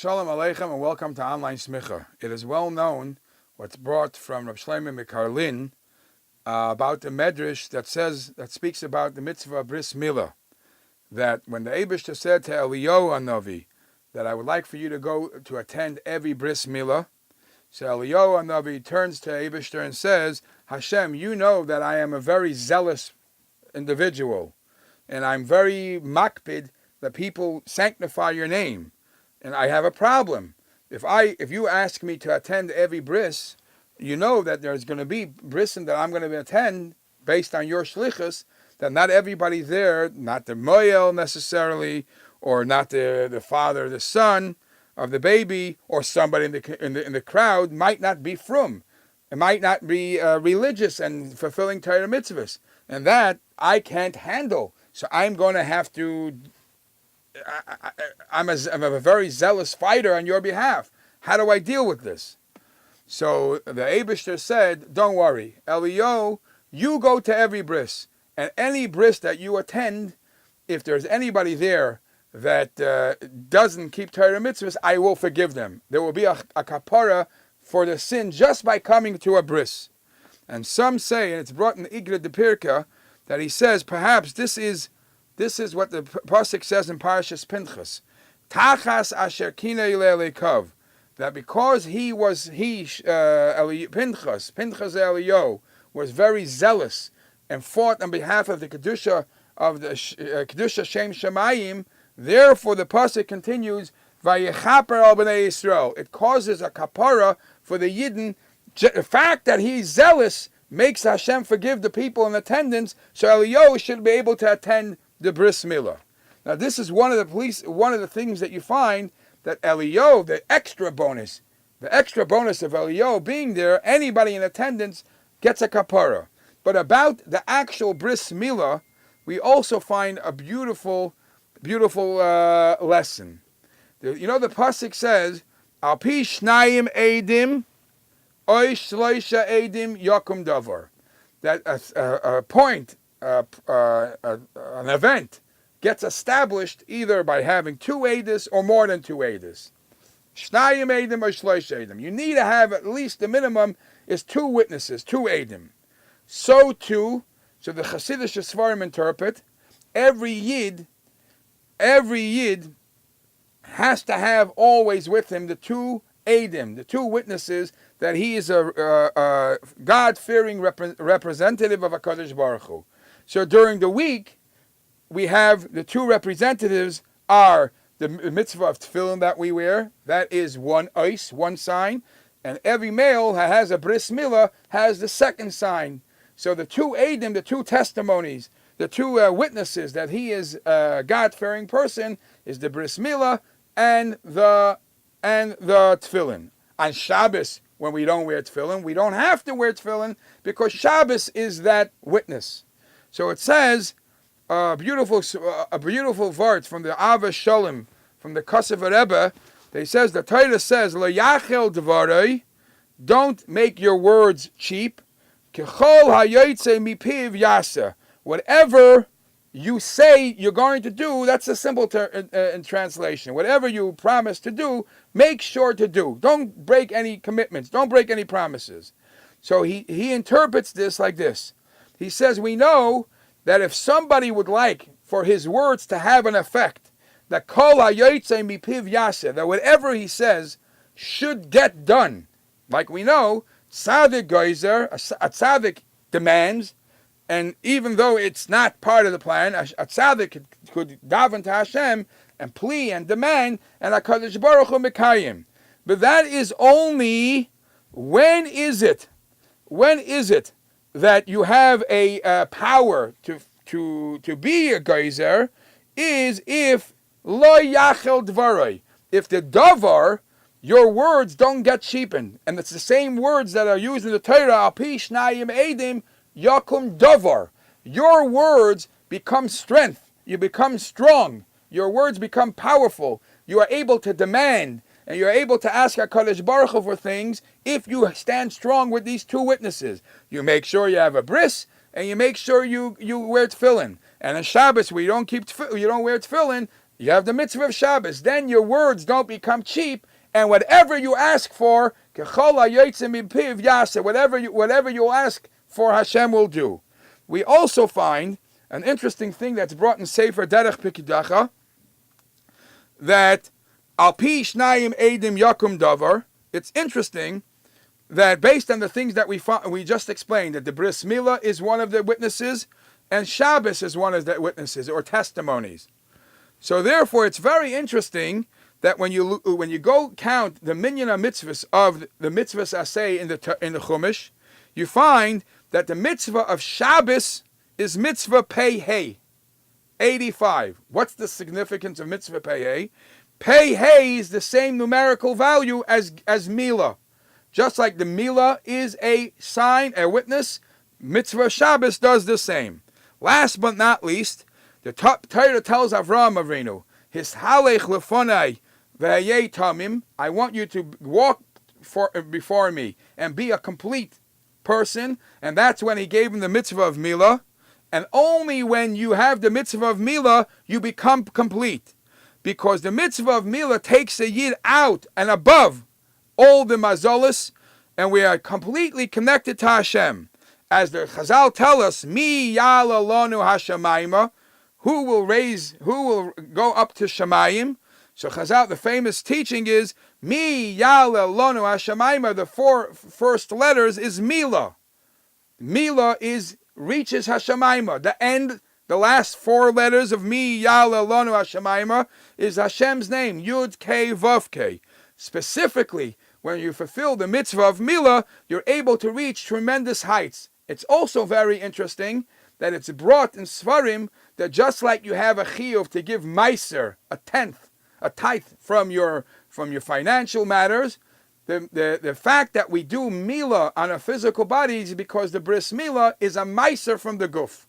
Shalom Aleichem and welcome to Online Smicha. It is well known what's brought from Rav Shlomo Mikarlin about the Medrash that speaks about the mitzvah of bris milah. That when the Eibishter said to Eliyahu Hanavi that I would like for you to go to attend every bris milah, so Eliyahu Hanavi turns to Eibishter and says, Hashem, you know that I am a very zealous individual, and I'm very makpid that people sanctify your name. And I have a problem. If you ask me to attend every bris, you know that there's going to be brisin that I'm going to attend based on your shlichus, that not everybody there, not the moyel necessarily, or not the father, the son of the baby, or somebody in the crowd might not be frum. It might not be religious and fulfilling Torah mitzvahs. And that I can't handle. So I'm going to have to... I'm a very zealous fighter on your behalf. How do I deal with this? So the Eibishter said, don't worry. Eliyahu, you go to every bris. And any bris that you attend, if there's anybody there that doesn't keep Torah mitzvahs, I will forgive them. There will be a kapara for the sin just by coming to a bris. And some say, and it's brought in the Igra de Pirka, that he says perhaps this is what the pasuk says in Parashas Pinchas. Tachas asher kinei le'elikav. That because Pinchas Eliyahu, was very zealous and fought on behalf of the Kedusha of the Kedusha Shem Shemayim, therefore the pasuk continues, Vayechaper al b'nei Yisrael. It causes a kapara for the Yidden. The fact that he's zealous makes Hashem forgive the people in attendance, so Eliyahu should be able to attend the bris milah. Now, this is one of the things that you find that Eliyahu, the extra bonus of Eliyahu being there, anybody in attendance gets a kapara. But about the actual bris milah, we also find a beautiful lesson. The pasuk says, "Al pi shnayim edim, oy shloisha edim yakum davar." That a point. An event gets established either by having two edis or more than two edis. Shnayim edim or shloish edim. You need to have at least the minimum is two witnesses, two edim. So the Hasidic Svarim interpret every yid has to have always with him the two edim, the two witnesses that he is a God-fearing representative of HaKadosh Baruch Hu. So during the week, we have the two representatives are the mitzvah of tefillin that we wear. That is one ois, one sign. And every male who has a bris milah has the second sign. So the two edim, the two testimonies, the two witnesses that he is a God-fearing person is the bris milah and the tefillin. On Shabbos, when we don't wear tefillin, we don't have to wear tefillin because Shabbos is that witness. So it says a beautiful vart from the Ava Shalom, from the Kosev Rebbe. They says the Torah says lo yachel dvarei, don't make your words cheap. Kechol hayotze mipiv yasa. Whatever you say you're going to do, that's a simple in translation. Whatever you promise to do, make sure to do. Don't break any commitments. Don't break any promises. So he interprets this like this. He says, we know that if somebody would like for his words to have an effect, that kol hayotzei mipiv yaseh, that whatever he says should get done. Like we know, tzaddik geyser, a tzaddik demands, and even though it's not part of the plan, a tzaddik could daven to Hashem and plea and demand, and HaKadosh Baruch Hu mekayim. But that is only, when is it that you have a power to be a geyser, is if lo yachel dvarei, if the davar, your words don't get cheapened, and it's the same words that are used in the Torah, al pi shnayim edim yakum davar. Your words become strength. You become strong. Your words become powerful. You are able to demand, and you're able to ask HaKadosh Baruch Hu for things if you stand strong with these two witnesses. You make sure you have a bris, and you make sure you wear tefillin. And on Shabbos, you don't wear tefillin, You have the mitzvah of Shabbos. Then your words don't become cheap, and whatever you ask for, whatever you ask for, Hashem will do. We also find an interesting thing that's brought in Sefer Derech Pikidacha, that Al Pi Shnayim Eidim Yakum Davar. It's interesting that based on the things that we just explained, that the Bris Milah is one of the witnesses, and Shabbos is one of the witnesses or testimonies. So therefore, it's very interesting that when you go count the minyan mitzvahs of the mitzvahs asay in the Chumash, you find that the mitzvah of Shabbos is mitzvah pei hey, 85. What's the significance of mitzvah pei hey? Pei hey is the same numerical value as milah. Just like the milah is a sign, a witness, mitzvah Shabbos does the same. Last but not least, the Torah tells Avraham Avinu, Hishalech lefonai ve'ayei tamim, I want you to walk before me and be a complete person, and that's when he gave him the mitzvah of milah. And only when you have the mitzvah of milah, you become complete. Because the mitzvah of milah takes a yid out and above all the mazolas, and we are completely connected to Hashem. As the Chazal tell us, Mi yala lonu hashamayma, who will go up to Shamayim? So Chazal, the famous teaching is, Mi yala lonu hashamayma, the four first letters is Milah. Milah reaches Hashamayma. The end, the last four letters of Mi yala lonu hashamayma is Hashem's name, Yud Kei Vav Kei. Specifically, when you fulfill the mitzvah of milah, you're able to reach tremendous heights. It's also very interesting that it's brought in Svarim that just like you have a chiyuv to give meiser, a tithe from your financial matters, the fact that we do milah on a physical body is because the bris milah is a meiser from the guf.